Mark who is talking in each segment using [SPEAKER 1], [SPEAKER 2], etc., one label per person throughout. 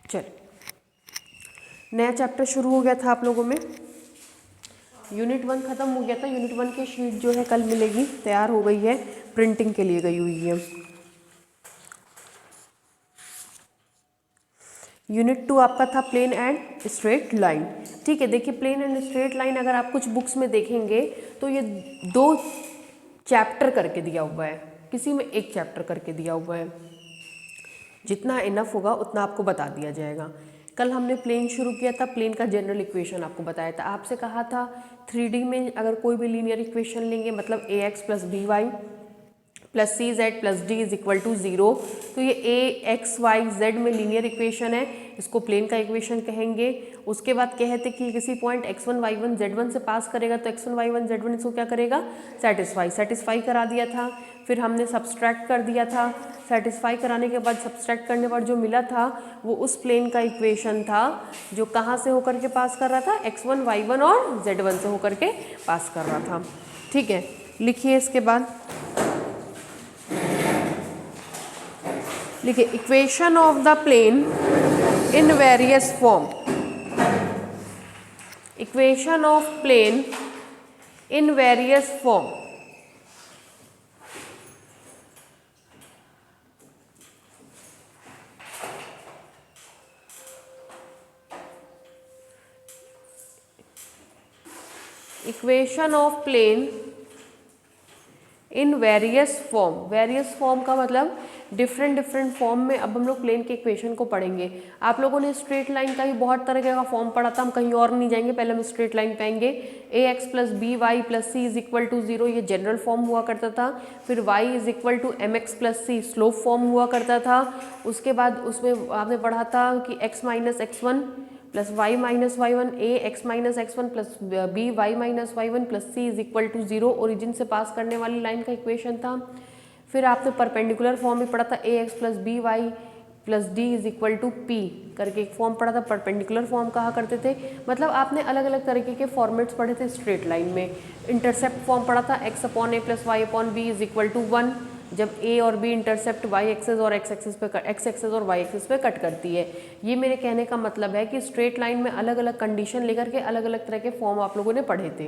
[SPEAKER 1] चलिए, नया चैप्टर शुरू हो गया था आप लोगों में। यूनिट 1 ख़त्म हो गया था। यूनिट 1 की शीट जो है कल मिलेगी, तैयार हो गई है, प्रिंटिंग के लिए गई हुई है। यूनिट 2 आपका था प्लेन एंड स्ट्रेट लाइन। ठीक है, देखिए प्लेन एंड स्ट्रेट लाइन अगर आप कुछ बुक्स में देखेंगे तो ये 2 चैप्टर करके दिया हुआ है, किसी में 1 चैप्टर करके दिया हुआ है। जितना इनफ होगा उतना आपको बता दिया जाएगा। कल हमने प्लेन शुरू किया था, प्लेन का जनरल इक्वेशन आपको बताया था। आपसे कहा था 3D में अगर कोई भी लीनियर इक्वेशन लेंगे, मतलब ax plus B Y plus C Z plus D is equal to 0, तो ये ए एक्स वाई जेड में लीनियर इक्वेशन है, इसको प्लेन का इक्वेशन कहेंगे। उसके बाद कहते कि किसी पॉइंट x1 y1 z1 से पास करेगा तो x1 y1 z1 इसको क्या करेगा, सेटिस्फाई करा दिया था। फिर हमने सब्सट्रैक्ट कर दिया था। सेटिस्फाई कराने के बाद सब्सट्रैक्ट करने पर जो मिला था वो उस प्लेन का इक्वेशन था जो कहाँ से होकर के पास कर रहा था, x1 y1 और z1 से होकर के पास कर रहा था। ठीक है, लिखिए इसके बाद, लिखिए equation of the plane in various form. Equation of plane in various form. Equation of plane in various form. Various form का मतलब डिफरेंट फॉर्म में। अब हम लोग प्लेन के इक्वेशन को पढ़ेंगे। आप लोगों ने स्ट्रेट लाइन का ही बहुत तरह का फॉर्म पढ़ा था, हम कहीं और नहीं जाएंगे, पहले हम स्ट्रेट लाइन पाएंगे। A x plus B Y plus C is equal to 0, ये जनरल फॉर्म हुआ करता था। फिर Y is equal to M X plus C, slope form हुआ करता था। उसके बाद उसमें आपने पढ़ा था कि X minus x1 plus Y minus y1, A X minus x1 plus B Y minus y1 plus C is equal to 0, origin से पास करने वाली लाइन का इक्वेशन था। फिर आपने परपेंडिकुलर फॉर्म में पढ़ा था, A x plus B Y plus D is equal to P करके एक फॉर्म पढ़ा था, परपेंडिकुलर फॉर्म कहा करते थे। मतलब आपने अलग अलग तरीके के फॉर्मेट्स पढ़े थे स्ट्रेट लाइन में। इंटरसेप्ट फॉर्म पढ़ा था, X upon A plus Y upon B is equal to 1, जब ए और बी इंटरसेप्ट वाई एक्सेस और एक्स एक्सेस और वाई एक्सेस पे कट करती है। ये मेरे कहने का मतलब है कि स्ट्रेट लाइन में अलग अलग कंडीशन लेकर के अलग अलग तरह के फॉर्म आप लोगों ने पढ़े थे,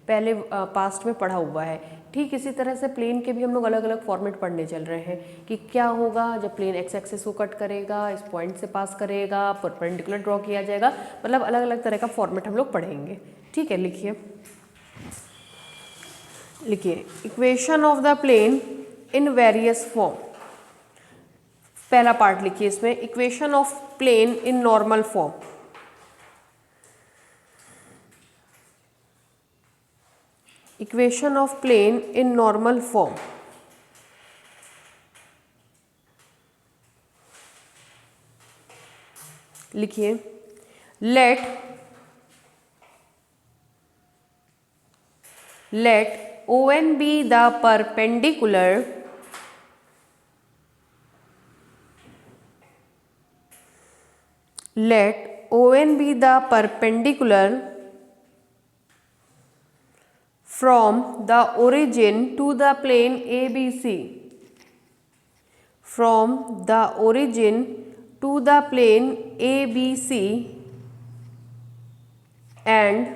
[SPEAKER 1] पहले पास्ट में पढ़ा हुआ है। ठीक इसी तरह से प्लेन के भी हम लोग अलग अलग फॉर्मेट पढ़ने चल रहे हैं कि क्या होगा जब प्लेन एक्स एक्सेस को कट करेगा, इस पॉइंट से पास करेगा, परपेंडिकुलर ड्रॉ किया जाएगा, मतलब अलग अलग तरह का फॉर्मेट हम लोग पढ़ेंगे। ठीक है, लिखिए equation of the plane in various form. पहला पार्ट लिखिए इसमें, equation of plane in normal form. Equation of plane in normal form. लिखिए let ON be the perpendicular from the origin to the plane ABC, from the origin to the plane ABC and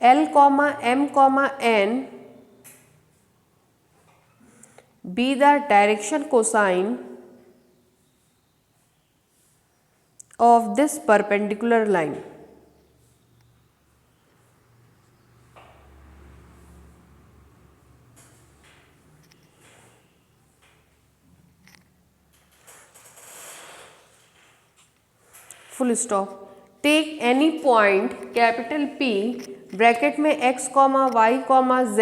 [SPEAKER 1] L, M, N be the direction cosine of this perpendicular line. Full stop. Take any point capital P bracket में x, y, z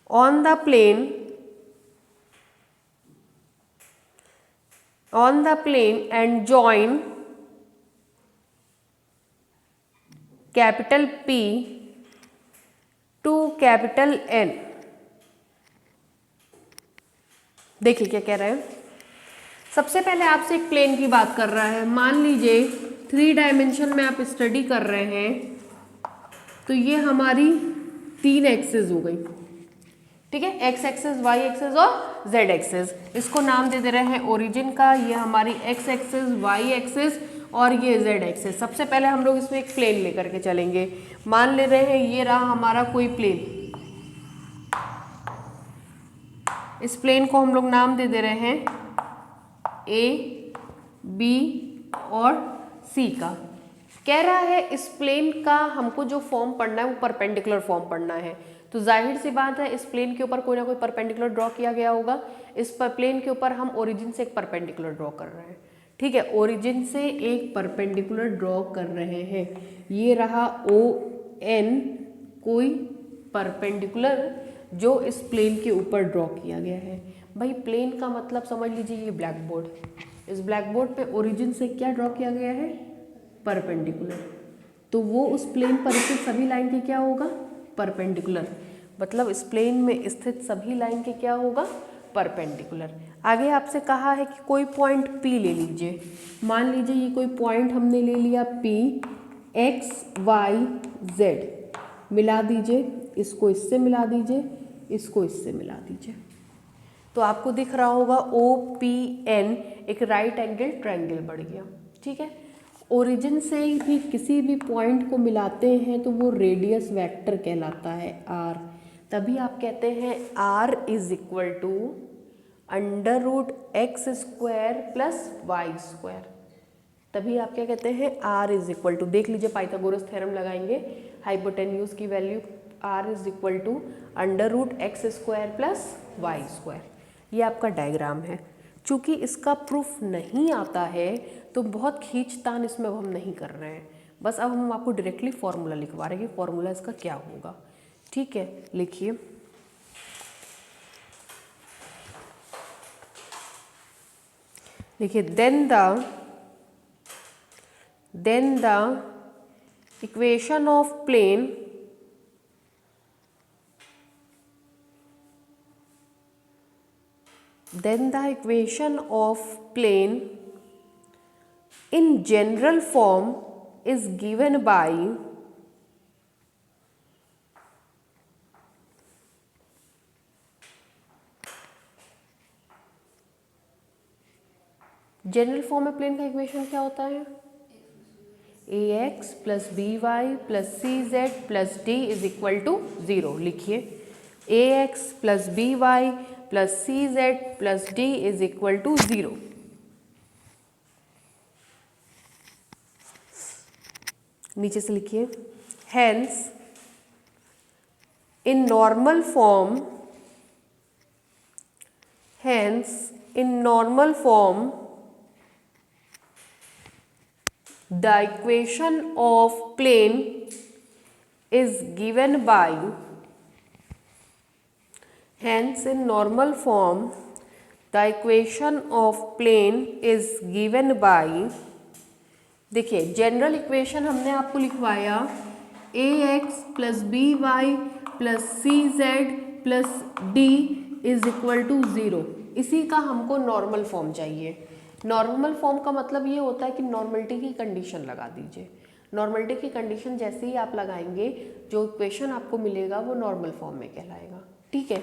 [SPEAKER 1] on the plane and join capital P to capital N। देखिए क्या कह रहे हैं। सबसे पहले आपसे एक प्लेन की बात कर रहा है। मान लीजिए 3 डायमेंशन में आप स्टडी कर रहे हैं, तो ये हमारी 3 एक्सिस हो गई। ठीक है, एक्स एक्सिस, वाई एक्सिस और जेड एक्सिस। इसको नाम दे रहे हैं ओरिजिन का, ये हमारी एक्स एक्सिस, वाई एक्सिस और ये जेड एक्सिस। सबसे पहले हम लोग इसमें एक प्लेन लेकर के चलेंगे। मान ले रहे हैं ये रहा हमारा कोई प्लेन, इस प्लेन को हम लोग नाम दे रहे हैं ए, बी और सी का। कह रहा है इस प्लेन का हमको जो फॉर्म पढ़ना है वो परपेंडिकुलर फॉर्म पढ़ना है। तो जाहिर सी बात है इस प्लेन के ऊपर कोई ना कोई परपेंडिकुलर ड्रॉ किया गया होगा। इस प्लेन के ऊपर हम ओरिजिन से एक परपेंडिकुलर ड्रॉ कर रहे हैं। ठीक है, ओरिजिन से एक परपेंडिकुलर ड्रॉ कर रहे हैं। ये रहा ओ एन कोई परपेंडिकुलर जो इस प्लेन के ऊपर ड्रॉ किया गया है। भाई प्लेन का मतलब समझ लीजिए ये ब्लैक बोर्ड, इस ब्लैक बोर्ड पे ओरिजिन से क्या ड्रॉ किया गया है, परपेंडिकुलर। तो वो उस प्लेन पर स्थित सभी लाइन के क्या होगा, परपेंडिकुलर। मतलब इस प्लेन में स्थित सभी लाइन के क्या होगा, परपेंडिकुलर। आगे आपसे कहा है कि कोई पॉइंट P ले लीजिए। मान लीजिए ये कोई पॉइंट हमने ले लिया P, एक्स वाई जेड, मिला दीजिए, इसको इससे मिला दीजिए, इसको इससे मिला दीजिए, तो आपको दिख रहा होगा OPN एक राइट एंगल ट्रायंगल बन गया। ठीक है, ओरिजिन से भी किसी भी पॉइंट को मिलाते हैं तो वो रेडियस वेक्टर कहलाता है R। तभी आप कहते हैं R is equal to under root X square plus Y square. तभी आप क्या कहते हैं, R इज इक्वल टू, देख लीजिए पाइथागोरस थ्योरम लगाएंगे, हाइपोटेन्यूज की value R is equal to under root X square plus Y square. ये आपका डायग्राम है। चूँकि इसका प्रूफ नहीं आता है तो बहुत खींचतान इसमें अब हम नहीं कर रहे हैं, बस अब हम आपको डायरेक्टली फॉर्मूला लिखवा रहे हैं कि फॉर्मूला इसका क्या होगा। ठीक है, लिखिए, then the equation of plane in general form is given by general form में प्लेन का इक्वेशन क्या होता है, ax plus by plus cz plus d is equal to 0। लिखिए, ax plus by plus cz plus d is equal to 0। नीचे से लिखिए, hence in normal form the equation of plane is given by देखिए general equation हमने आपको लिखवाया ax plus by plus cz plus d is equal to 0। इसी का हमको नॉर्मल फॉर्म चाहिए। नॉर्मल फॉर्म का मतलब ये होता है कि नॉर्मलिटी की कंडीशन लगा दीजिए। नॉर्मलिटी की कंडीशन जैसे ही आप लगाएंगे जो इक्वेशन आपको मिलेगा वो नॉर्मल फॉर्म में कहलाएगा। ठीक है,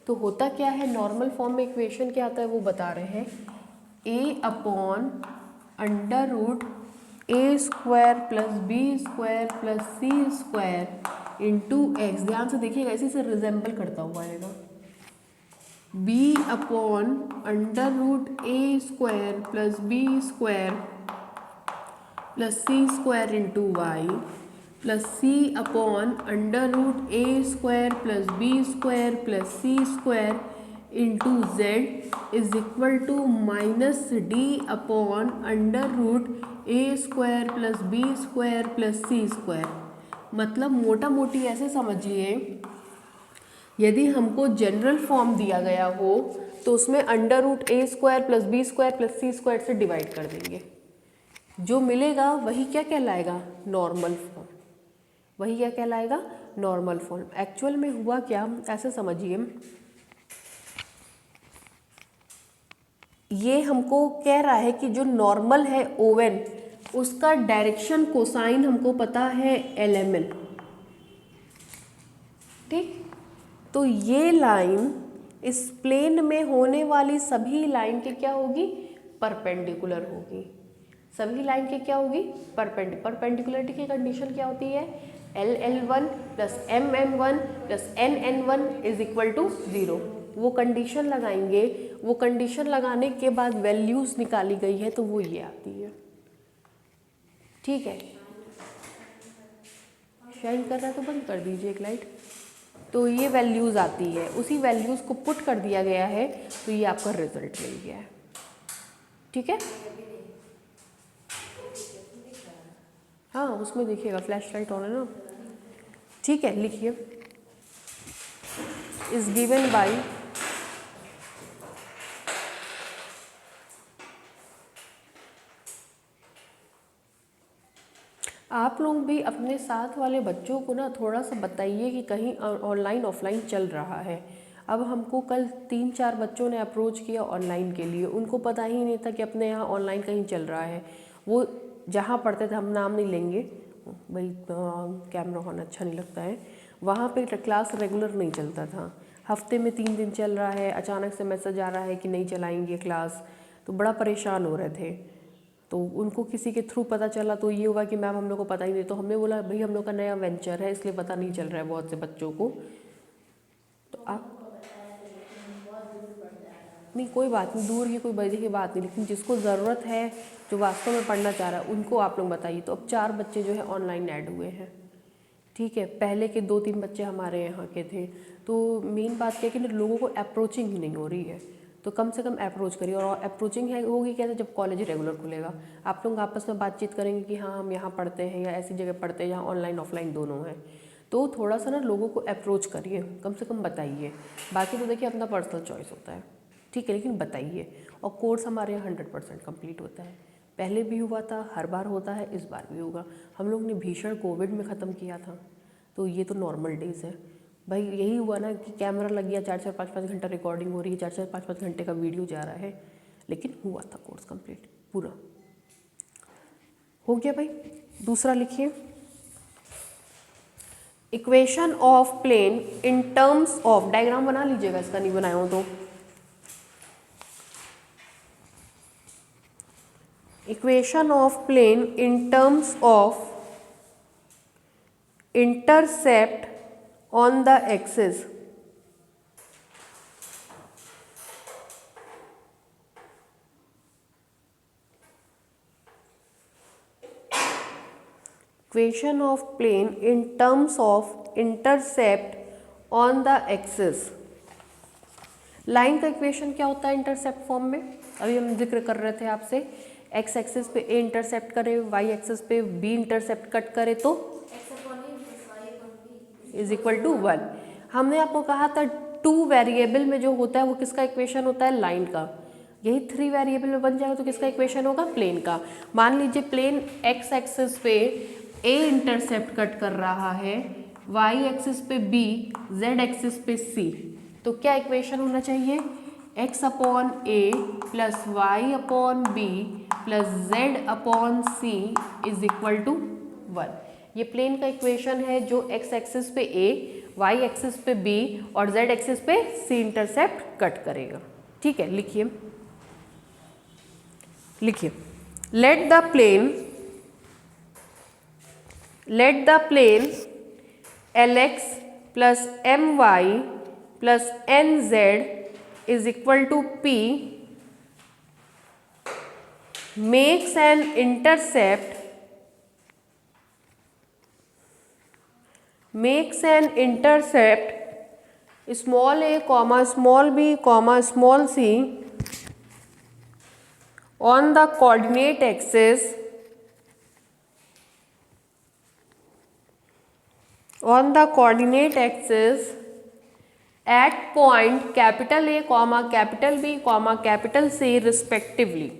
[SPEAKER 1] तो होता क्या है, नॉर्मल फॉर्म में इक्वेशन क्या आता है वो बता रहे हैं, a upon under root A square plus B square plus C square into X. ध्यान से देखिएगा, इसी से रिजेंबल करता हुआ आएगा, B upon under root A square plus B square plus C square into Y plus C upon under root A square plus B square plus C square into Z is equal to minus D upon under root A square plus B square plus C square. मतलब मोटा मोटी ऐसे समझिए, यदि हमको general form दिया गया हो तो उसमें अंडर रूट ए square plus B square plus सी स्क्वायर से डिवाइड कर देंगे, जो मिलेगा वही क्या कहलाएगा, नॉर्मल फॉर्म। वही क्या कहलाएगा, नॉर्मल फॉर्म। एक्चुअल में हुआ क्या, ऐसे समझिए, ये हमको कह रहा है कि जो नॉर्मल है ओवन, उसका डायरेक्शन कोसाइन हमको पता है LMN। ठीक, तो ये लाइन इस प्लेन में होने वाली सभी लाइन के क्या होगी, परपेंडिकुलर होगी। सभी लाइन के क्या होगी, परपेंडिकुलरिटी की कंडीशन क्या होती है, LL1 plus MM1 plus NN1 is equal to 0। वो कंडीशन लगाएंगे, वो कंडीशन लगाने के बाद वैल्यूज निकाली गई है तो वो ये आती है। ठीक है, शाइन कर रहा है तो बंद कर दीजिए एक लाइट। तो ये वैल्यूज़ आती है, उसी वैल्यूज़ को पुट कर दिया गया है तो ये आपका रिजल्ट मिल गया है। ठीक है, हाँ उसमें देखिएगा फ्लैश लाइट ऑन है ना। ठीक है, लिखिए इज गिवन बाय आप लोग भी अपने साथ वाले बच्चों को ना थोड़ा सा बताइए कि कहीं ऑनलाइन ऑफलाइन चल रहा है। अब हमको कल 3-4 बच्चों ने अप्रोच किया ऑनलाइन के लिए, उनको पता ही नहीं था कि अपने यहाँ ऑनलाइन कहीं चल रहा है। वो जहाँ पढ़ते थे, हम नाम नहीं लेंगे भाई, कैमरा ऑन अच्छा नहीं लगता है, वहाँ पे क्लास रेगुलर नहीं चलता था। हफ्ते में 3 दिन चल रहा है, अचानक से मैसेज आ रहा है कि नहीं चलाएंगे क्लास, तो बड़ा परेशान हो रहे थे। तो उनको किसी के थ्रू पता चला तो ये हुआ कि मैम हम लोग को पता ही नहीं। तो हमने बोला भाई हम लोग का नया वेंचर है इसलिए पता नहीं चल रहा है बहुत से बच्चों को। तो आप नहीं, कोई बात नहीं, दूर की कोई बड़ी की बात नहीं, लेकिन जिसको ज़रूरत है, जो वास्तव में पढ़ना चाह रहा है, उनको आप लोग बताइए। तो अब 4 बच्चे जो है ऑनलाइन ऐड हुए हैं। ठीक है, पहले के 2-3 बच्चे हमारे यहाँ के थे। तो मेन बात क्या है कि लोगों को अप्रोचिंग ही नहीं हो रही है, तो कम से कम अप्रोच करिए। और अप्रोचिंग है होगी कैसे, जब कॉलेज रेगुलर खुलेगा, आप लोग आपस में बातचीत करेंगे कि हाँ हम यहाँ पढ़ते हैं या ऐसी जगह पढ़ते हैं जहाँ ऑनलाइन ऑफलाइन दोनों हैं। तो थोड़ा सा ना लोगों को अप्रोच करिए, कम से कम बताइए। बाकी तो देखिए अपना पर्सनल चॉइस होता है, ठीक है, लेकिन बताइए। और कोर्स हमारे यहाँ 100% कम्प्लीट होता है, पहले भी हुआ था, हर बार होता है, इस बार भी होगा। हम लोग ने भीषण कोविड में ख़त्म किया था, तो ये तो नॉर्मल डेज़ है भाई। यही हुआ ना कि कैमरा लग गया, 4-4 5-5 घंटा रिकॉर्डिंग हो रही है, 4-4 5-5 घंटे का वीडियो जा रहा है, लेकिन हुआ था कोर्स कंप्लीट पूरा हो गया भाई। दूसरा लिखिए, equation of plane in terms of, diagram बना लीजिएगा इसका, नहीं बनाया हो तो। Equation of plane in terms of intercept on the axis. Equation of plane in terms of intercept on the axis. Line का इक्वेशन क्या होता है इंटरसेप्ट फॉर्म में, अभी हम जिक्र कर रहे थे आपसे। एक्स एक्सिस पे ए इंटरसेप्ट करे, वाई एक्सिस पे बी इंटरसेप्ट कट करे तो इज इक्वल टू 1। हमने आपको कहा था 2 वेरिएबल में जो होता है वो किसका इक्वेशन होता है, लाइन का। यही 3 वेरिएबल में बन जाएगा तो किसका इक्वेशन होगा, प्लेन का। मान लीजिए प्लेन एक्स एक्सिस पे ए इंटरसेप्ट कट कर रहा है, वाई एक्सिस पे बी, जेड एक्सिस पे सी, तो क्या इक्वेशन होना चाहिए, X upon A plus Y upon B plus Z upon C is equal to 1। ये प्लेन का इक्वेशन है जो एक्स एक्सिस पे ए, वाई एक्सिस पे बी और जेड एक्सिस पे सी इंटरसेप्ट कट करेगा। ठीक है, लिखिए लिखिए, let the plane L X plus M Y plus N Z is equal to P makes an intercept small a comma small b comma small c on the coordinate axis at point capital A comma capital B comma capital C respectively.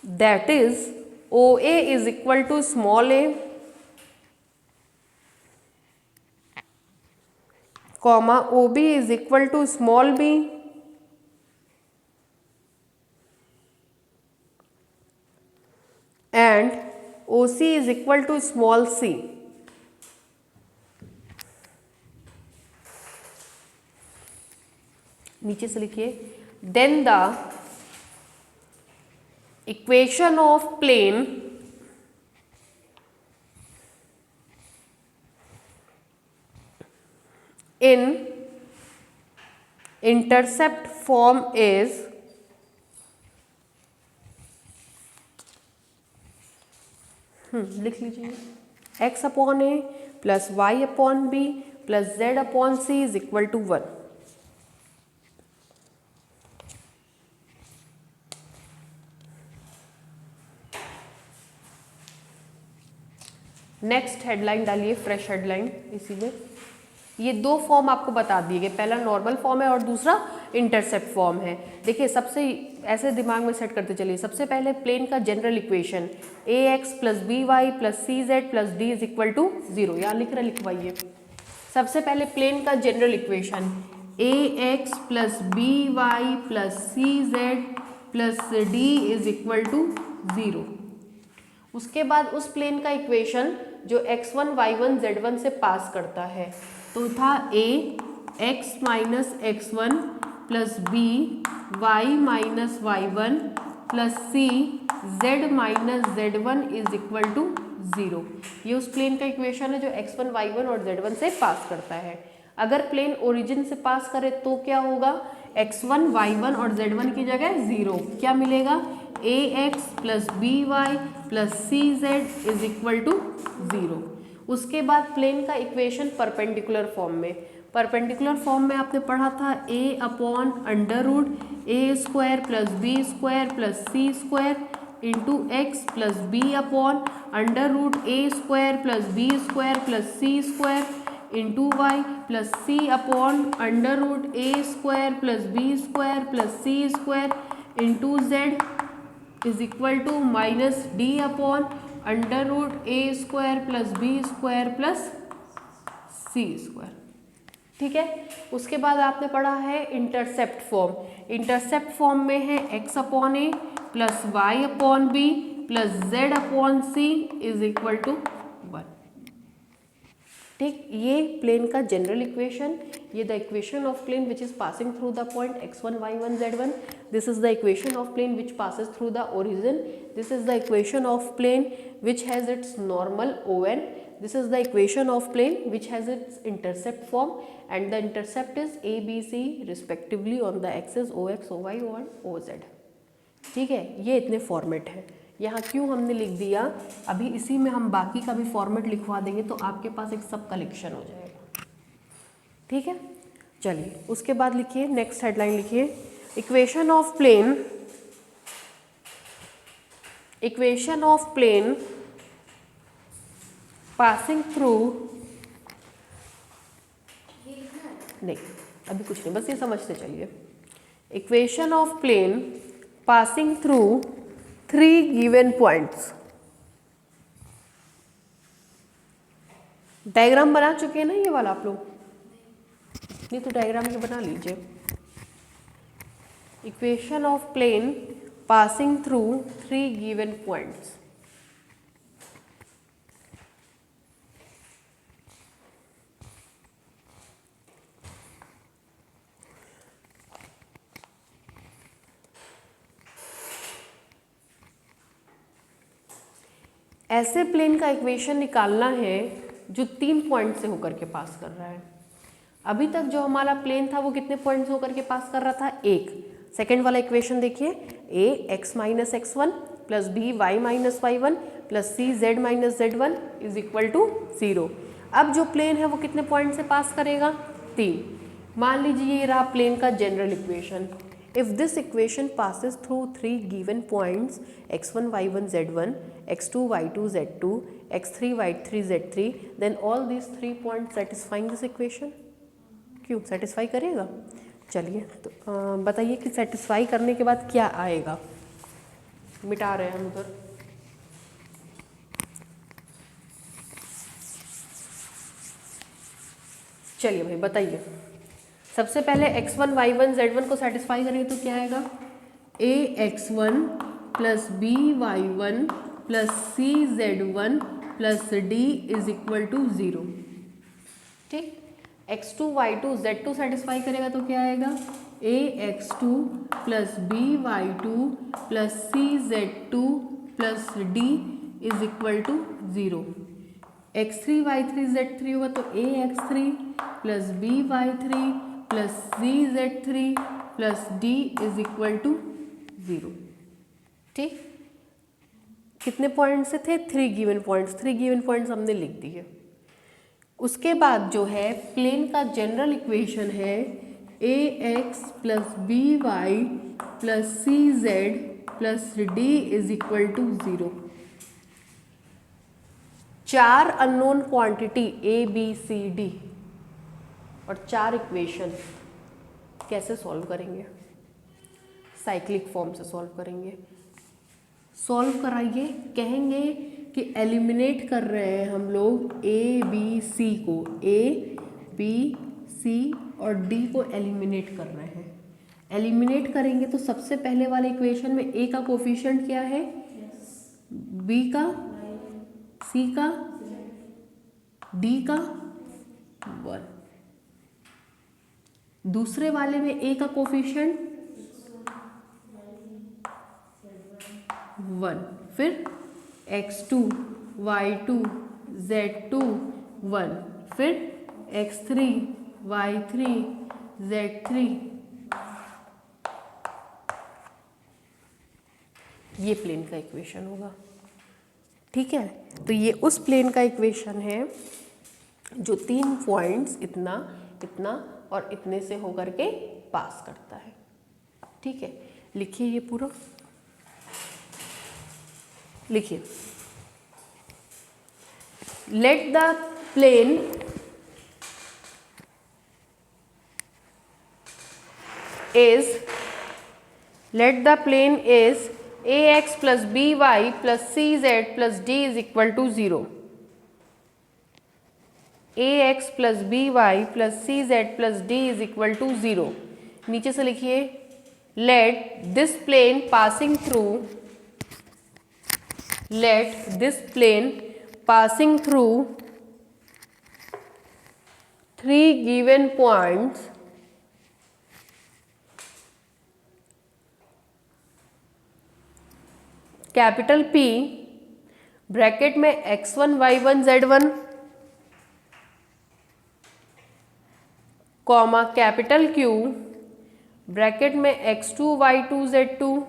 [SPEAKER 1] That is OA is equal to small a comma OB is equal to small b and O C is equal to small C, नीचे से लिखिए, then the equation of plane in intercept form is लिख लीजिए, x upon A plus Y upon B plus Z upon C is equal to 1। Next headline डालिए, fresh headline इसी में। ये दो फॉर्म आपको बता दिए गए, पहला नॉर्मल फॉर्म है और दूसरा इंटरसेप्ट फॉर्म है। देखिए सबसे ऐसे दिमाग में सेट करते चलिए, सबसे पहले प्लेन का general equation A x plus B Y plus C Z plus D is equal to 0, यहाँ लिख रहे लिखवाइए। सबसे पहले प्लेन का general equation A x plus B Y plus C Z plus D is equal to 0। उसके बाद उस प्लेन का इक्वेशन जो x1 y1 z1 से पास करता है, तो था a x minus x1 plus b y minus y1 plus c z minus z1 is equal to 0। ये उस प्लेन का इक्वेशन है जो x1 y1 और z1 से पास करता है। अगर प्लेन ओरिजिन से पास करे तो क्या होगा, x1 y1 और z1 की जगह 0, क्या मिलेगा ax plus B Y plus C Z is equal to 0। उसके बाद प्लेन का इक्वेशन परपेंडिकुलर फॉर्म में, परपेंडिकुलर फॉर्म में आपने पढ़ा था a upon under root A square plus B square plus C square into X plus B upon under root A square plus B square plus C square into Y plus C upon under root A square plus B square plus C square into Z is equal to minus D upon under root A square plus B square plus C square. ठीक है, उसके बाद आपने पढ़ा है intercept form. Intercept form में है x upon A plus Y upon B plus Z upon C is equal to 1। ठीक, ये प्लेन का जनरल इक्वेशन, ये the equation of plane which is passing through the point x1 y1 z1, this is the equation of plane which passes through the origin, this is the equation of plane which has its normal on, this is the equation of plane which has its intercept form and the intercept is a b c respectively on the axis ox oy and oz। ठीक है, ये इतने format है। यहाँ क्यों हमने लिख दिया, अभी इसी में हम बाकी का भी फॉर्मेट लिखवा देंगे तो आपके पास एक सब कलेक्शन हो जाएगा। ठीक है, चलिए उसके बाद लिखिए, नेक्स्ट हेडलाइन लिखिए, equation of plane, equation of plane passing through, नहीं अभी कुछ नहीं, बस ये समझते चलिए। Equation of plane passing through 3 given points. Diagram बना चुके हैं ना ये वाला आप लोग, नहीं तो डायग्राम के बना लीजिए। Equation of plane passing through 3 given points. ऐसे प्लेन का इक्वेशन निकालना है जो 3 पॉइंट से होकर के पास कर रहा है। अभी तक जो हमारा प्लेन था वो कितने पॉइंट से होकर के पास कर रहा था, 1। सेकेंड वाला इक्वेशन देखिए, a x minus x1 plus B Y minus y1 plus C z minus z1 is equal to 0। अब जो प्लेन है वो कितने पॉइंट से पास करेगा, 3। मान लीजिए ये रहा प्लेन का general equation. If this equation passes through 3 given points x1 y1 z1, x2 y2 z2, x3 y3 z3, then all these 3 points satisfying this equation। क्यों सेटिस्फाई करेगा? चलिए तो बताइए कि सेटिस्फाई करने के बाद क्या आएगा। मिटा रहे हैं हम उधर। चलिए भाई बताइए, सबसे पहले x1 y1 z1 को सेटिस्फाई करेंगे तो क्या आएगा, a x1 plus b y1 plus CZ1 plus D is equal to 0। ठीक, x2 y2 z2 सेटिस्फाई करेगा तो क्या आएगा, ax2 plus by2 plus cz2 plus d is equal to 0। x3 y3 z3 होगा तो ax3 plus by3 plus cz3 plus d is equal to 0। ठीक, कितने points थे, 3 गिवन पॉइंट्स, 3 गिवन पॉइंट्स हमने लिख दिए। उसके बाद जो है प्लेन का जनरल इक्वेशन है ax plus by plus cz plus d is equal to 0। 4 unknown quantity a b c d और 4 इक्वेशन कैसे सॉल्व करेंगे, साइक्लिक फॉर्म से सॉल्व करेंगे। सॉल्व कराइए, कहेंगे कि एलिमिनेट कर रहे हैं हम लोग ए बी सी को, ए बी सी और डी को एलिमिनेट कर रहे हैं। एलिमिनेट करेंगे तो सबसे पहले वाले इक्वेशन में ए का कोफिशिएंट क्या है, बी का, सी का, डी का 1। दूसरे वाले में ए का कोफिशिएंट 1, फिर x2 y2 z2 1, फिर x3 y3 z3। ये प्लेन का इक्वेशन होगा। ठीक है, तो ये उस प्लेन का इक्वेशन है जो 3 पॉइंट्स इतना, इतना और इतने से होकर के पास करता है। ठीक है, लिखिए ये पूरा, लिखिए let the plane is ax plus by plus cz plus d is equal to 0। ax plus by plus cz plus d is equal to 0। नीचे से लिखिए let this plane passing through, let this plane passing through 3 given points capital P bracket में x1 y1 z1 comma capital Q bracket में x2 y2 z2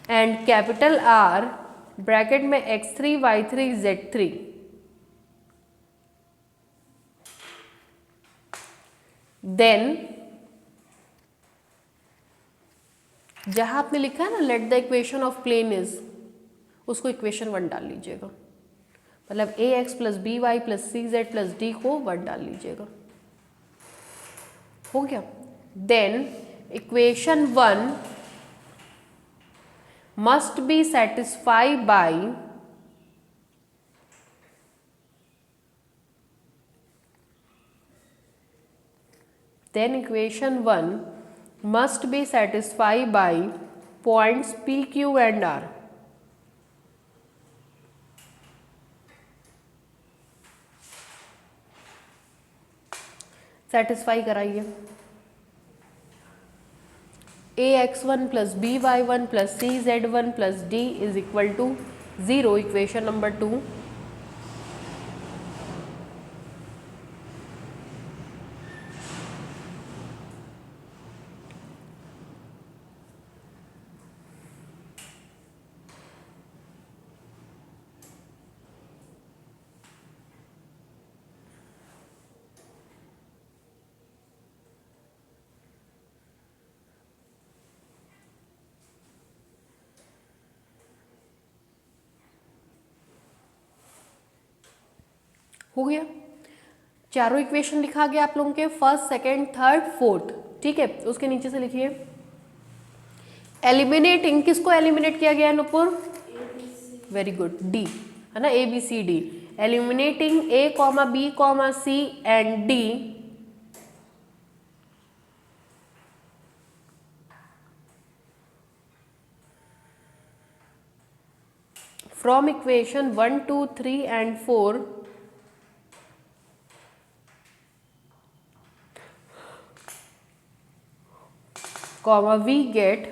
[SPEAKER 1] and capital R bracket में x3 y3 z3। Then जहां आपने लिखा है ना let the equation of plane is, उसको equation 1 डाल लीजिएगा, मतलब ax plus by plus cz plus d को 1 डाल लीजिएगा। हो गया। Then equation 1 must be satisfied by points P, Q and R। Satisfy कराइए। ax1 plus by1 plus cz1 plus d is equal to 0, equation number 2। हो गया, चारों equation लिखा गया आप लोगों के, फर्स्ट, सेकंड, थर्ड, फोर्थ। ठीक है, उसके नीचे से लिखिए एलिमिनेटिंग, किसको एलिमिनेट किया गया है नुपुर, वेरी गुड, डी है ना, a b c d. Eliminating a comma b comma c and d from equation 1, 2, 3 and 4 comma we get,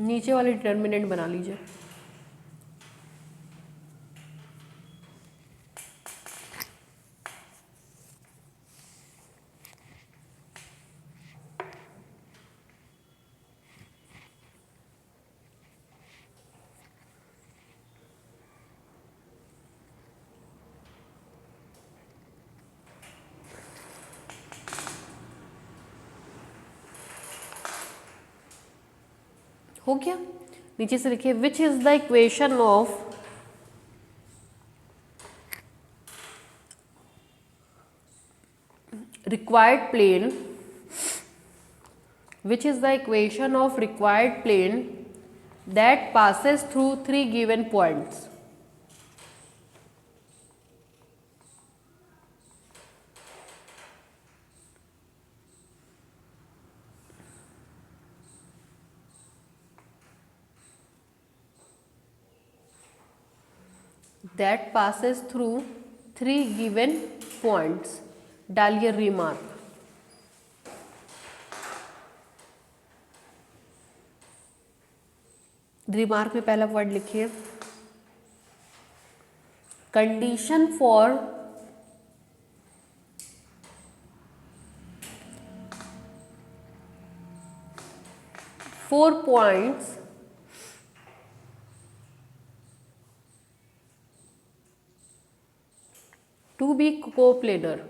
[SPEAKER 1] नीचे वाले डिटर्मिनेंट बना लीजिए, हो गया। नीचे से लिखिए which is the equation of required plane, which is the equation of required plane that passes through 3 given points. That passes through 3 given points. डालिए रिमार्क, रिमार्क में पहला वर्ड लिखिए condition for four points to be coplanar.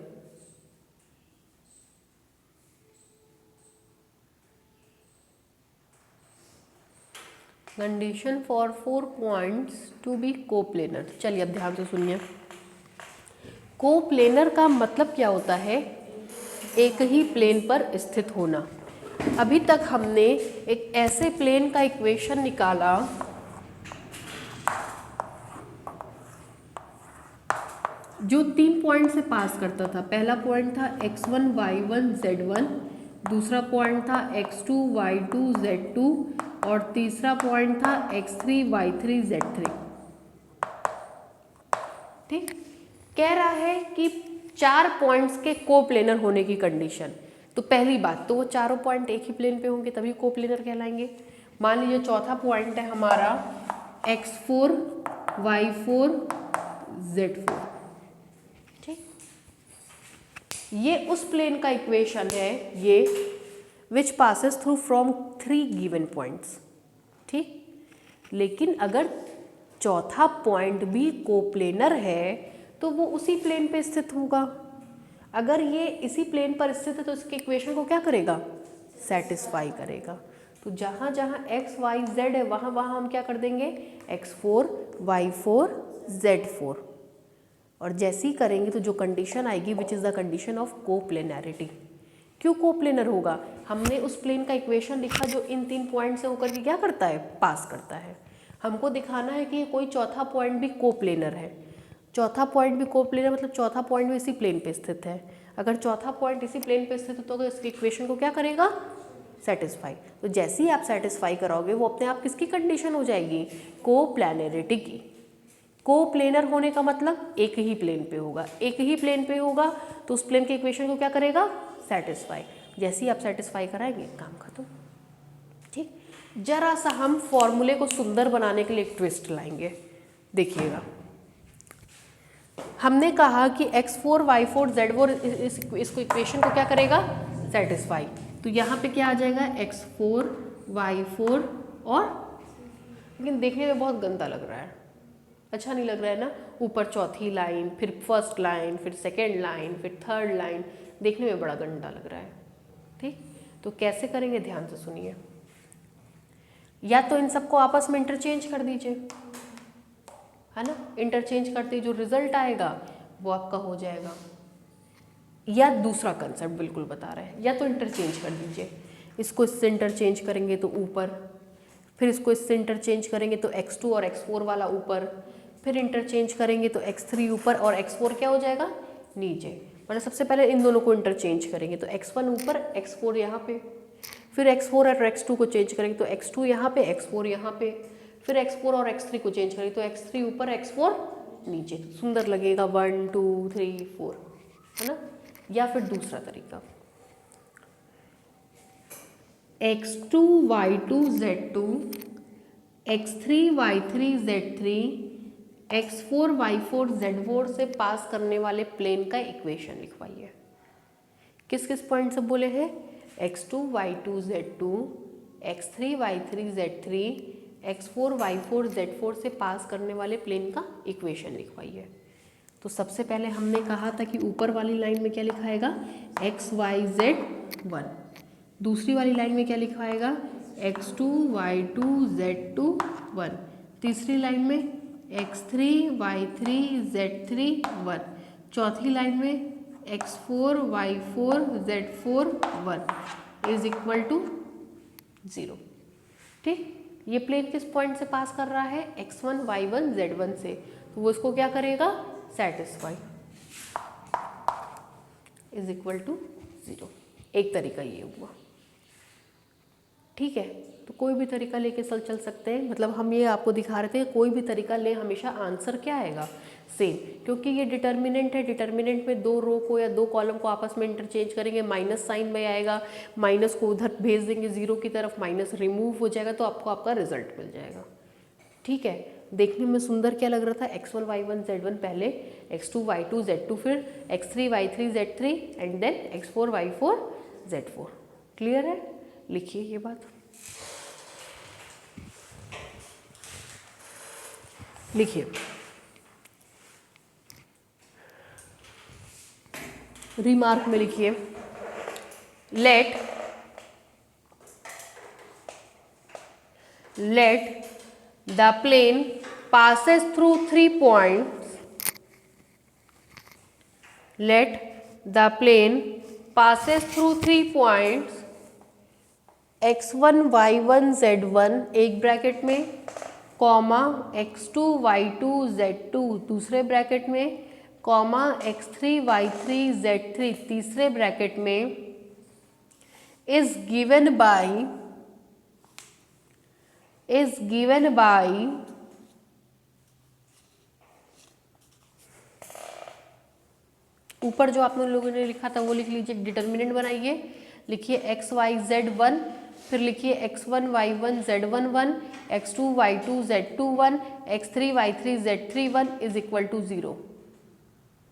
[SPEAKER 1] Condition for 4 points to be coplanar. चलिए अब ध्यान से सुनिए, coplanar का मतलब क्या होता है? एक ही प्लेन पर स्थित होना। अभी तक हमने एक ऐसे प्लेन का इक्वेशन निकाला जो 3 पॉइंट से पास करता था। पहला पॉइंट था x1 y1 z1, दूसरा पॉइंट था x2 y2 z2 और तीसरा पॉइंट था x3 y3 z3। ठीक, कह रहा है कि 4 पॉइंट्स के कोप्लेनर होने की कंडीशन। तो पहली बात तो वो चारों पॉइंट एक ही प्लेन पे होंगे तभी कोप्लेनर कहलाएंगे। मान लीजिए चौथा पॉइंट है हमारा x4 y4 z4। ठीक, ये उस प्लेन का इक्वेशन है ये विच passes through from 3 given points. ठीक, लेकिन अगर चौथा पॉइंट भी कोप्लेनर है तो वो उसी प्लेन पे स्थित होगा। अगर ये इसी प्लेन पर स्थित है तो इसके इक्वेशन को क्या करेगा? सेटिस्फाई करेगा। तो जहाँ जहाँ x y z है वहाँ वहाँ हम क्या कर देंगे? x4 y4 z4। और जैसे ही करेंगे तो जो कंडीशन आएगी which is the condition of coplanarity. क्यों कोप्लेनर होगा? हमने उस प्लेन का इक्वेशन लिखा जो इन 3 पॉइंट से होकर के क्या करता है? पास करता है। हमको दिखाना है कि कोई चौथा पॉइंट भी कोप्लेनर है। चौथा पॉइंट भी कोप्लेनर मतलब चौथा पॉइंट भी इसी प्लेन पे स्थित है। अगर चौथा पॉइंट इसी प्लेन पे स्थित है तो इसके इक्वेशन को क्या करेगा? सेटिस्फाई। तो जैसे ही आप सेटिस्फाई कराओगे वो अपने आप किसकी कंडीशन हो जाएगी? कोप्लेनरिटी की। कोप्लेनर होने का मतलब एक ही प्लेन पे होगा। एक ही प्लेन पे होगा तो उस प्लेन के इक्वेशन को क्या करेगा? सेटिस्फाई। जैसे ही आप सेटिस्फाई कराएंगे काम खत्म। ठीक, जरा सा हम फॉर्मूले को सुंदर बनाने के लिए एक ट्विस्ट लाएंगे। देखिएगा, हमने कहा कि x4 y4 z4 इसको इक्वेशन को क्या करेगा? सेटिस्फाई। तो यहाँ पे क्या आ जाएगा? x4 y4 और, लेकिन देखने में बहुत गंदा लग रहा है, अच्छा नहीं लग रहा है ना। ऊपर चौथी लाइन, फिर फर्स्ट लाइन, फिर सेकेंड लाइन, फिर थर्ड लाइन, देखने में बड़ा गंदा लग रहा है। ठीक, तो कैसे करेंगे? ध्यान से सुनिए। या तो इन सबको आपस में इंटरचेंज कर दीजिए, है ना। इंटरचेंज करते जो रिजल्ट आएगा वो आपका हो जाएगा। या दूसरा कंसेप्ट बिल्कुल बता रहे हैं, या तो इंटरचेंज कर दीजिए। इसको इससे इंटरचेंज करेंगे तो ऊपर, फिर इसको इससे इंटरचेंज करेंगे तो x2 और x4 वाला ऊपर, फिर इंटरचेंज करेंगे तो x3 ऊपर और x4 क्या हो जाएगा? नीचे। मतलब सबसे पहले इन दोनों को इंटरचेंज करेंगे तो x1 ऊपर x4 यहाँ पे, फिर x4 और x2 को चेंज करेंगे तो x2 यहाँ पे x4 यहाँ पे, फिर x4 और x3 को चेंज करें तो x3 ऊपर x4 नीचे, सुंदर लगेगा 1 2 3 4, है ना। या फिर दूसरा तरीका x2 y2 z2 x3 y3 z3 x4 y4 z4 से पास करने वाले प्लेन का इक्वेशन लिखवाइए। किस किस पॉइंट से बोले हैं? x2 y2 z2 x3 y3 z3 x4 y4 z4 से पास करने वाले प्लेन का इक्वेशन लिखवाइए। तो सबसे पहले हमने कहा था कि ऊपर वाली लाइन में क्या लिखाएगा? x y z 1। दूसरी वाली लाइन में क्या लिखवाएगा? x2 y2 z2 1। तीसरी लाइन में x3 y3 z3 1। चौथी लाइन में x4 y4 z4 1 is equal to 0। ठीक, ये प्लेन किस पॉइंट से पास कर रहा है? x1 y1 z1 से, तो वो इसको क्या करेगा? Satisfy is equal to 0। एक तरीका ये हुआ। ठीक है, तो कोई भी तरीका लेके चल सकते हैं, मतलब हम ये आपको दिखा रहे थे कोई भी तरीका ले हमेशा आंसर क्या आएगा? सेम, क्योंकि ये डिटर्मिनेंट है। डिटर्मिनेंट में दो रो को या दो कॉलम को आपस में इंटरचेंज करेंगे, माइनस साइन में आएगा, माइनस को उधर भेज देंगे जीरो की तरफ, माइनस रिमूव हो जाएगा, तो आपको आपका रिजल्ट मिल जाएगा। ठीक है, देखने में सुंदर क्या लग रहा था? x1 y1 z1 पहले, x2 y2 z2 फिर x3 y3 z3 and then x4 y4 z4। Clear है? लिखिए ये बात, लिखिए। रिमार्क में लिखिए let the plane passes through 3 points. Let the plane passes through 3 points x1 y1 z1 एक ब्रैकेट में, कॉमा x2 y2 z2 दूसरे ब्रैकेट में, कॉमा x3 y3 z3 तीसरे ब्रैकेट में, is given by ऊपर जो आप लोगों ने लिखा था वो लिख लीजिए, डिटर्मिनेंट बनाइए, लिखिए x y z 1, फिर लिखिए x1 y1 z1 1, x2 y2 z2 1, x3 y3 z3 1 is equal to 0।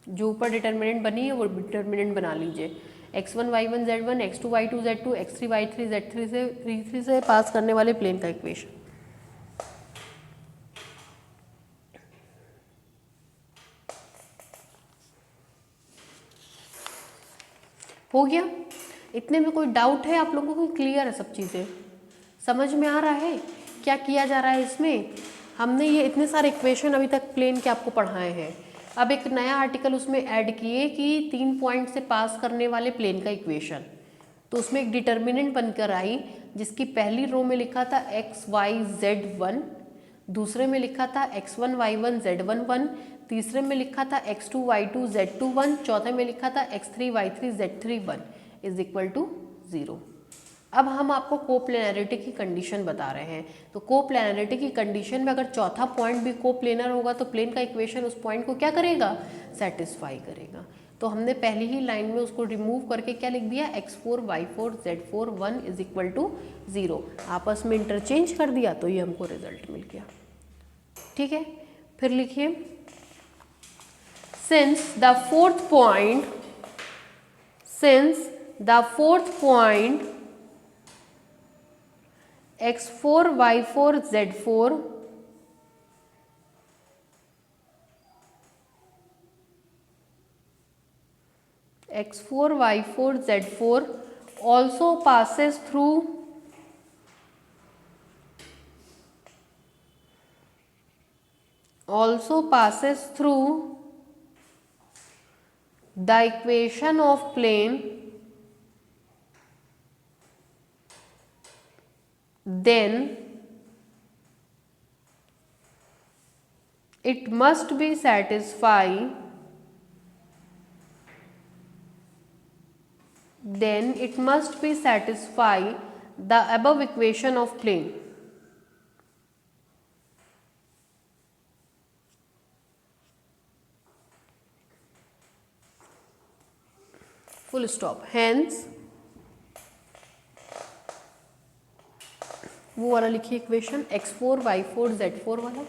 [SPEAKER 1] जो ऊपर डिटर्मिनेंट बनी है वो डिटर्मिनेंट बना लीजिए, x1 y1 z1 x2 y2 z2 x3 y3 z3 से पास करने वाले प्लेन का इक्वेशन। हो गया? इतने में कोई डाउट है आप लोगों को? क्लियर है सब चीज़ें? समझ में आ रहा है क्या किया जा रहा है इसमें? हमने ये इतने सारे इक्वेशन अभी तक प्लेन के आपको पढ़ाए हैं। अब एक नया आर्टिकल उसमें ऐड किए कि 3 पॉइंट से पास करने वाले प्लेन का इक्वेशन। तो उसमें एक डिटर्मिनेंट बनकर आई जिसकी पहली रो में लिखा था x y z 1, दूसरे में लिखा था x1 y1 z1 1, तीसरे में लिखा था x2 y2 z2 1, चौथे में लिखा था x3 y3 z3 1 is equal to 0। अब हम आपको कोप्लेनरिटी की कंडीशन बता रहे हैं। तो कोप्लेनरिटी की कंडीशन में अगर चौथा पॉइंट भी कोप्लेनर होगा तो प्लेन का इक्वेशन उस पॉइंट को क्या करेगा? सेटिस्फाई करेगा। तो हमने पहली ही लाइन में उसको रिमूव करके क्या लिख दिया? x4 y4 z4 1 is equal to 0, आपस में इंटरचेंज कर दिया तो ये हमको रिजल्ट मिल गया। ठीक है, फिर लिखिए since the fourth point x4 y4 z4 x4 y4 z4 also passes through the equation of plane, then it must be satisfy the above equation of plane। Full stop. Hence वो वाला लिखिए equation x4 y4 z4 वाला।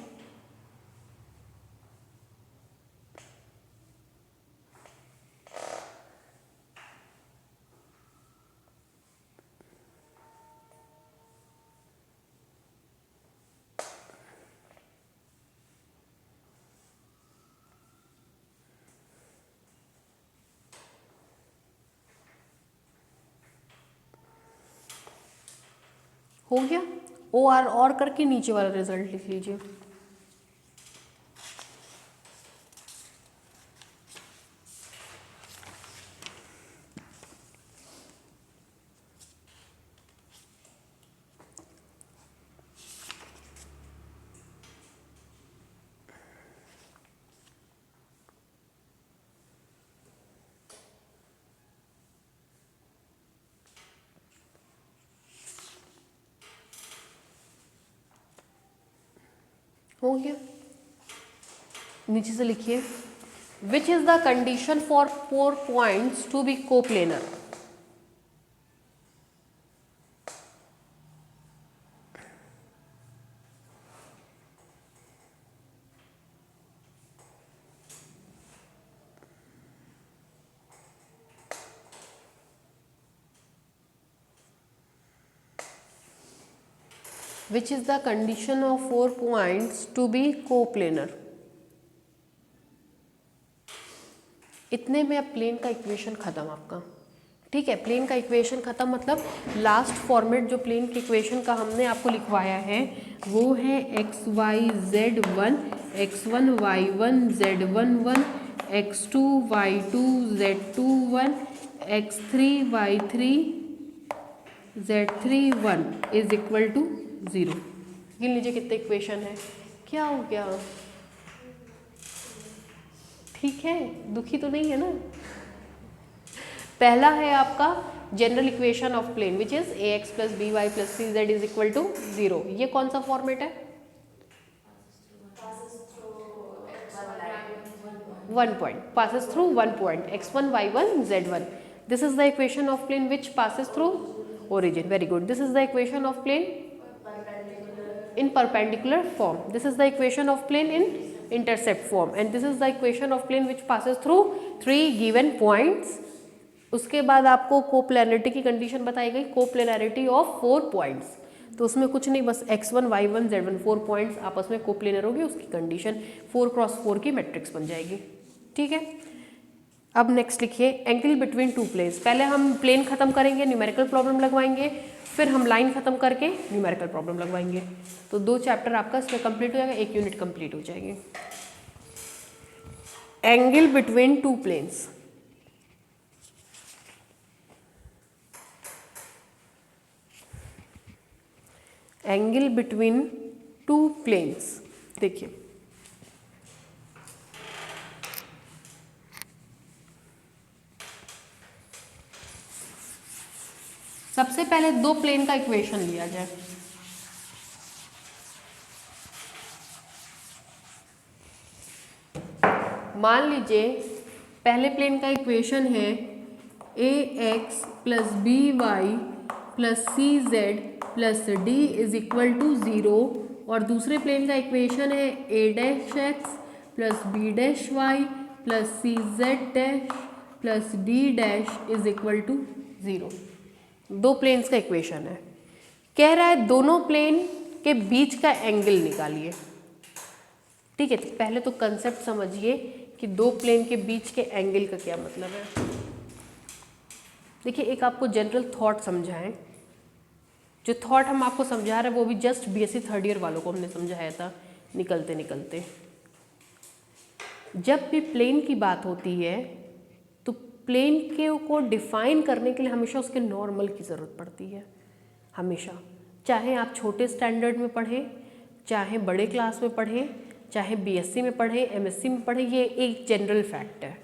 [SPEAKER 1] हो गया। O R और करके नीचे वाला रिजल्ट लिख लीजिए। हो गया। नीचे से लिखिए which is the condition for 4 points to be coplanar. Which is the condition of 4 points to be coplanar। इतने में अब प्लेन का इक्वेशन खत्म आपका। ठीक है, प्लेन का इक्वेशन खत्म मतलब लास्ट फॉर्मेट जो प्लेन के इक्वेशन का हमने आपको लिखवाया है वो है xy z1 x1 y1 z1 1 x2 y2 z2 1 x3 y3 z3 1 is equal to 0। गिन लीजिए कितने इक्वेशन है। क्या हो गया? ठीक है, दुखी तो नहीं है ना। पहला है आपका general equation of plane which is ax plus B Y plus C Z is equal to 0। ये कौन सा फॉर्मेट है? 1 point passes through 1 point x1 y1 z1। this is the equation of plane which passes through origin। very good। this is the equation of plane in perpendicular form। this is the equation of plane in intercept form and this is the equation of plane which passes through 3 given points। उसके बाद आपको coplanarity की condition बताई गई, coplanarity of 4 points. तो उसमें कुछ नहीं, बस x1 y1 z1 4 पॉइंट्स आपस में कोप्लेनर होगी, उसकी कंडीशन 4x4 की मैट्रिक्स बन जाएगी। ठीक है, अब नेक्स्ट लिखिए एंगल बिटवीन 2 प्लेन्स। पहले हम प्लेन खत्म करेंगे, न्यूमेरिकल प्रॉब्लम लगवाएंगे, फिर हम लाइन खत्म करके न्यूमेरिकल प्रॉब्लम लगवाएंगे। तो 2 चैप्टर आपका इसमें कंप्लीट हो जाएगा, 1 यूनिट कंप्लीट हो जाएगी। Angle between 2 planes. Angle between 2 planes देखिए, सबसे पहले 2 प्लेन का इक्वेशन लिया जाए। मान लीजिए पहले प्लेन का इक्वेशन है ax plus B Y plus C Z plus D is equal to 0 और दूसरे प्लेन का इक्वेशन है a dash x plus B dash y plus C z dash plus d dash is equal to 0। 2 planes का equation है। कह रहा है दोनों प्लेन के बीच का एंगल निकालिए। ठीक है, तो पहले तो कंसेप्ट समझिए कि 2 प्लेन के बीच के एंगल का क्या मतलब है। देखिए, एक आपको जनरल थॉट समझाएं। जो थॉट हम आपको समझा रहे हैं वो भी जस्ट बीएससी 3rd ईयर वालों को हमने समझाया था निकलते निकलते। जब भी प्लेन की बात होती है तो प्लेन के को डिफाइन करने के लिए हमेशा उसके नॉर्मल की ज़रूरत पड़ती है। हमेशा, चाहे आप छोटे स्टैंडर्ड में पढ़ें, चाहे बड़े क्लास में पढ़ें, चाहे बीएससी में पढ़ें, एमएससी में पढ़ें, ये एक जनरल फैक्ट है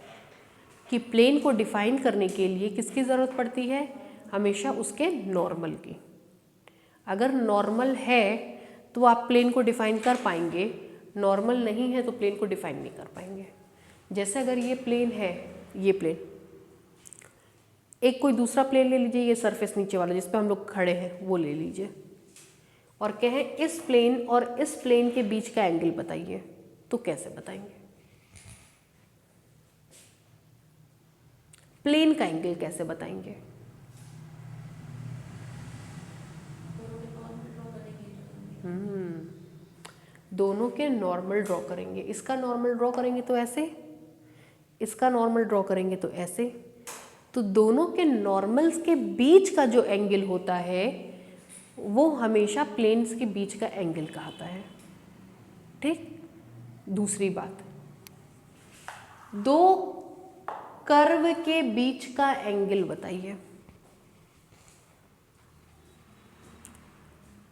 [SPEAKER 1] कि प्लेन को डिफाइन करने के लिए किसकी ज़रूरत पड़ती है? हमेशा उसके नॉर्मल की। अगर नॉर्मल है तो आप प्लेन को डिफाइन कर पाएंगे, नॉर्मल नहीं है तो प्लेन को डिफाइन नहीं कर पाएंगे। जैसे अगर ये प्लेन है, ये प्लेन, एक कोई दूसरा प्लेन ले लीजिए, ये सरफेस नीचे वाला जिस पे हम लोग खड़े हैं वो ले लीजिए, और कहें इस प्लेन और इस प्लेन के बीच का एंगल बताइए, तो कैसे बताएंगे? प्लेन का एंगल कैसे बताएंगे? दोनों के नॉर्मल ड्रॉ करेंगे। इसका नॉर्मल ड्रॉ करेंगे तो ऐसे, इसका नॉर्मल ड्रॉ करेंगे तो ऐसे। तो दोनों के नॉर्मल्स के बीच का जो एंगल होता है वो हमेशा प्लेन्स के बीच का एंगल कहलाता है। ठीक। दूसरी बात, दो कर्व के बीच का एंगल बताइए।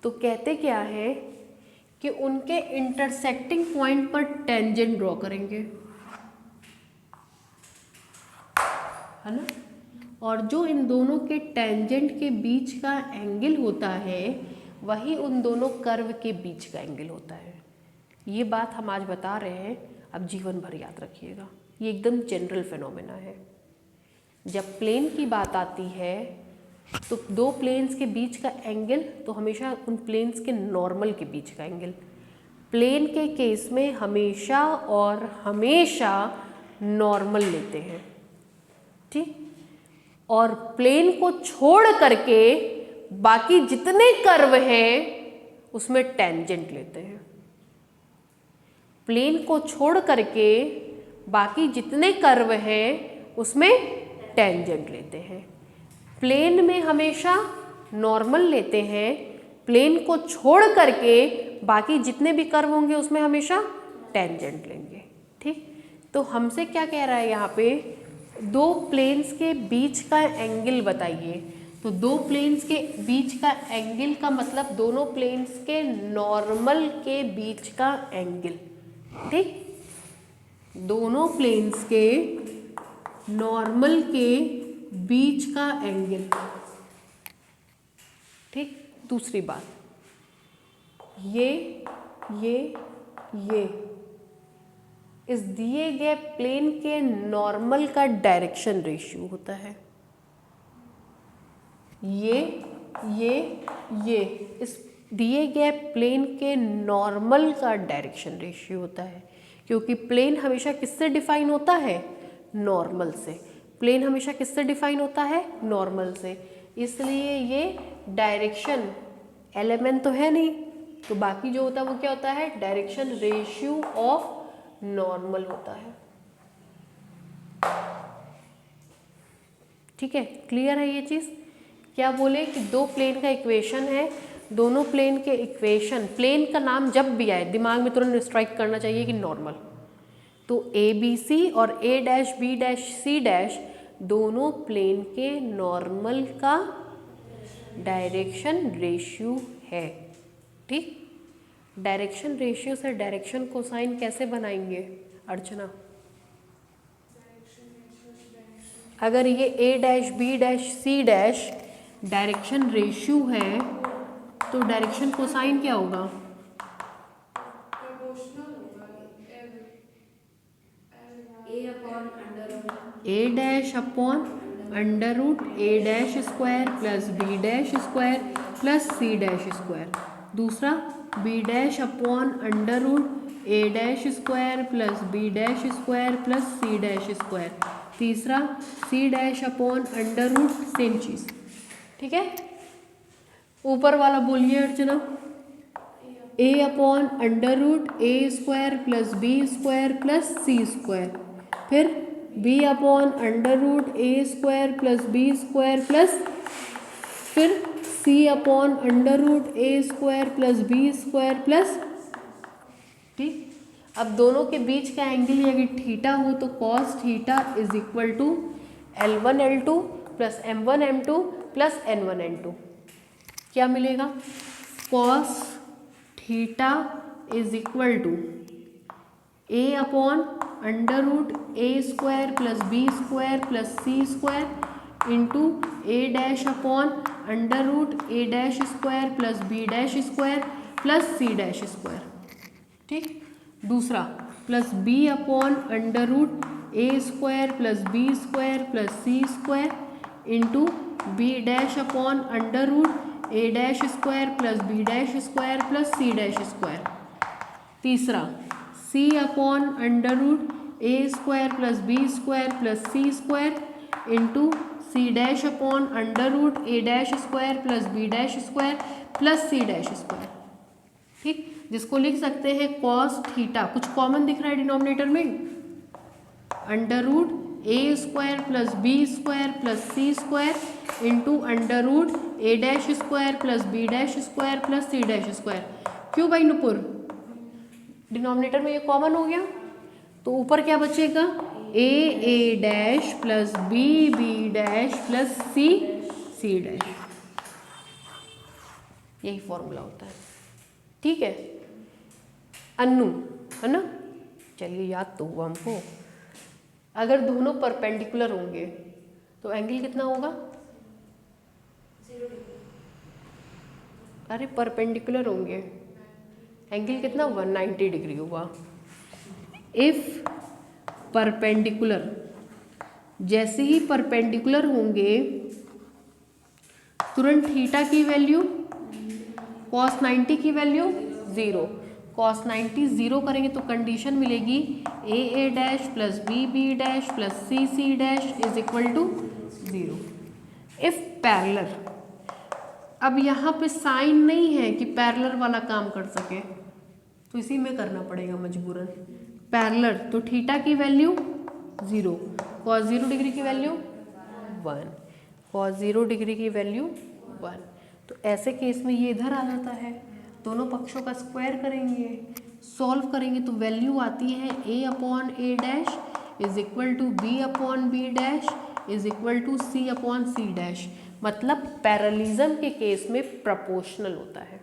[SPEAKER 1] तो कहते क्या है कि उनके इंटरसेक्टिंग पॉइंट पर टेंजेंट ड्रॉ करेंगे, है ना। और जो इन दोनों के टेंजेंट के बीच का एंगल होता है वही उन दोनों कर्व के बीच का एंगल होता है। ये बात हम आज बता रहे हैं, अब जीवन भर याद रखिएगा। ये एकदम जनरल फिनोमेना है। जब प्लेन की बात आती है तो दो प्लेन्स के बीच का एंगल तो हमेशा उन प्लेन्स के नॉर्मल के बीच का एंगल। प्लेन के केस में हमेशा और हमेशा नॉर्मल लेते हैं, ठीक। और प्लेन को छोड़ करके बाकी जितने कर्व हैं उसमें टेंजेंट लेते हैं। प्लेन को छोड़ करके बाकी जितने कर्व हैं उसमें टेंजेंट लेते हैं। प्लेन में हमेशा नॉर्मल लेते हैं, प्लेन को छोड़ करके बाकी जितने भी कर्व होंगे उसमें हमेशा टेंजेंट लेंगे, ठीक। तो हमसे क्या कह रहा है यहाँ पे, दो प्लेन्स के बीच का एंगल बताइए। तो दो प्लेन्स के बीच का एंगल का मतलब दोनों प्लेन्स के नॉर्मल के बीच का एंगल, ठीक। दोनों प्लेन्स के नॉर्मल के बीच का एंगल, ठीक। दूसरी बात, ये इस दिए गए प्लेन के नॉर्मल का डायरेक्शन रेशियो होता है। ये इस दिए गए प्लेन के नॉर्मल का डायरेक्शन रेशियो होता है, क्योंकि प्लेन हमेशा किससे डिफाइन होता है? नॉर्मल से। प्लेन हमेशा किससे डिफाइन होता है? नॉर्मल से। इसलिए ये डायरेक्शन एलिमेंट तो है नहीं, तो बाकी जो होता है वो क्या होता है? डायरेक्शन रेशियो ऑफ नॉर्मल होता है, ठीक है। क्लियर है ये चीज़? क्या बोले कि दो प्लेन का इक्वेशन है, दोनों प्लेन के इक्वेशन, प्लेन का नाम जब भी आए दिमाग में तुरंत स्ट्राइक करना चाहिए कि नॉर्मल। तो ABC और A', B', C' दोनों प्लेन के नॉर्मल का डायरेक्शन रेशियो है, ठीक। डायरेक्शन रेशियो से डायरेक्शन कोसाइन कैसे बनाएंगे अर्चना? अगर ये A', B', C' direction ratio है तो डायरेक्शन कोसाइन क्या होगा? A' upon under root A' square plus B' square plus C' square. दूसरा B' upon under root A' square plus B' square plus C' square. तीसरा C' upon under root, same चीज़, ठीक है। ऊपर वाला बोलिए अर्चना। A upon under root A square plus B square plus C square, फिर B upon under root A square plus B square plus, फिर C upon under root A square plus B square plus, ठीक। अब दोनों के बीच का angle यदि theta हो तो cos theta is equal to L1 L2 plus M1 M2 plus N1 N2। क्या मिलेगा? Cos theta is equal to A upon under root A square plus B square plus C square into A' upon under root A' square plus B' square plus C' square, ठीक। दूसरा plus B upon under root A square plus B square plus C square into b dash upon under root A dash square plus B dash square plus C dash square. तीसरा C upon under root A square plus B square plus C square into C dash upon under root A dash square plus B dash square plus C dash square. ठीक, जिसको लिख सकते हैं cos theta, कुछ common दिख रहा है denominator में, under root A square plus B square plus C square into under root A dash square plus B dash square plus C dash square. क्यों भाई नुपुर, डिनोमिनेटर में ये कॉमन हो गया तो ऊपर क्या बचेगा, A dash plus B dash plus C dash. यही फॉर्मूला होता है। ठीक है अन्नू, है ना। चलिए याद तो हुआ हमको। अगर दोनों परपेंडिकुलर होंगे तो एंगल कितना होगा,
[SPEAKER 2] 0 डिग्री।
[SPEAKER 1] अरे परपेंडिकुलर होंगे एंगल कितना होगा, 90 डिग्री होगा। इफ परपेंडिकुलर, जैसे ही परपेंडिकुलर होंगे तुरंत थीटा की वैल्यू cos 90 की वैल्यू 0, cos 90 0 करेंगे तो कंडीशन मिलेगी A dash plus B dash plus C dash is equal to 0। If parallel, अब यहाँ पे साइन नहीं है कि पैरेलल वाला काम कर सके तो इसी में करना पड़ेगा मजबूरन। पैरेलल तो थीटा की वैल्यू 0, cos 0 डिग्री की वैल्यू 1, cos 0 डिग्री की वैल्यू 1। तो ऐसे केस में ये इधर आ जाता है, दोनों पक्षों का स्क्वायर करेंगे, सॉल्व करेंगे तो वैल्यू आती है A upon A dash is equal to B upon B dash is equal to C upon C dash. मतलब पैरेललिज्म के केस में प्रोपोर्शनल होता है,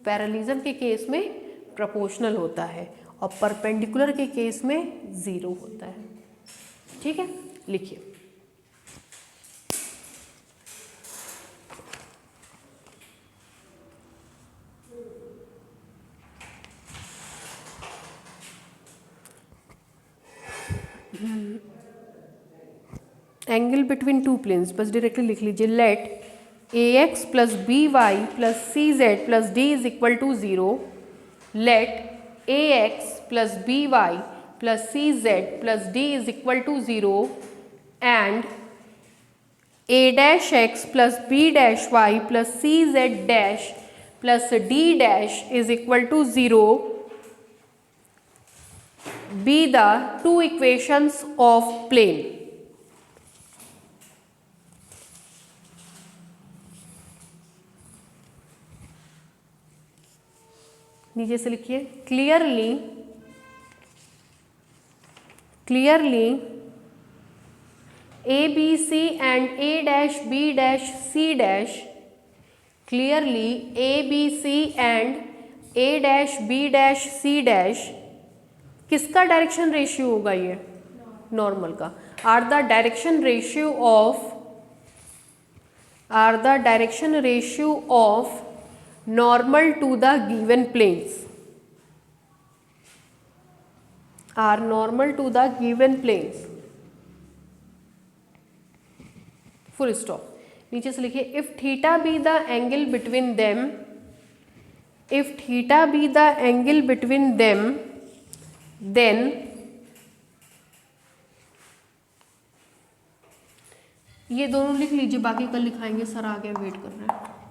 [SPEAKER 1] पैरेललिज्म के केस में प्रोपोर्शनल होता है और परपेंडिकुलर के केस में 0 होता है। ठीक है, लिखिए एंगल बिटवीन टू प्लेन्स, बस डायरेक्टली लिख लीजिए। Let a x plus B Y plus C Z plus D is equal to 0। Let a x plus B Y plus C Z plus D is equal to 0 and a dash x plus B dash y plus C z dash plus d dash is equal to 0 be the two equations of plane। नीचे से लिखिए clearly a b c and a dash b dash c dash, clearly a b c and a dash b dash c dash किसका direction ratio होगा, ये normal का। Are the direction ratio of normal to the given planes, are normal to the given planes, full stop. नीचे से लिखिए if theta be the angle between them, if theta be the angle between them then ये दोनों लिख लीजिए, बाकी कल लिखाएंगे, sir आगे वेट कर रहे हैं।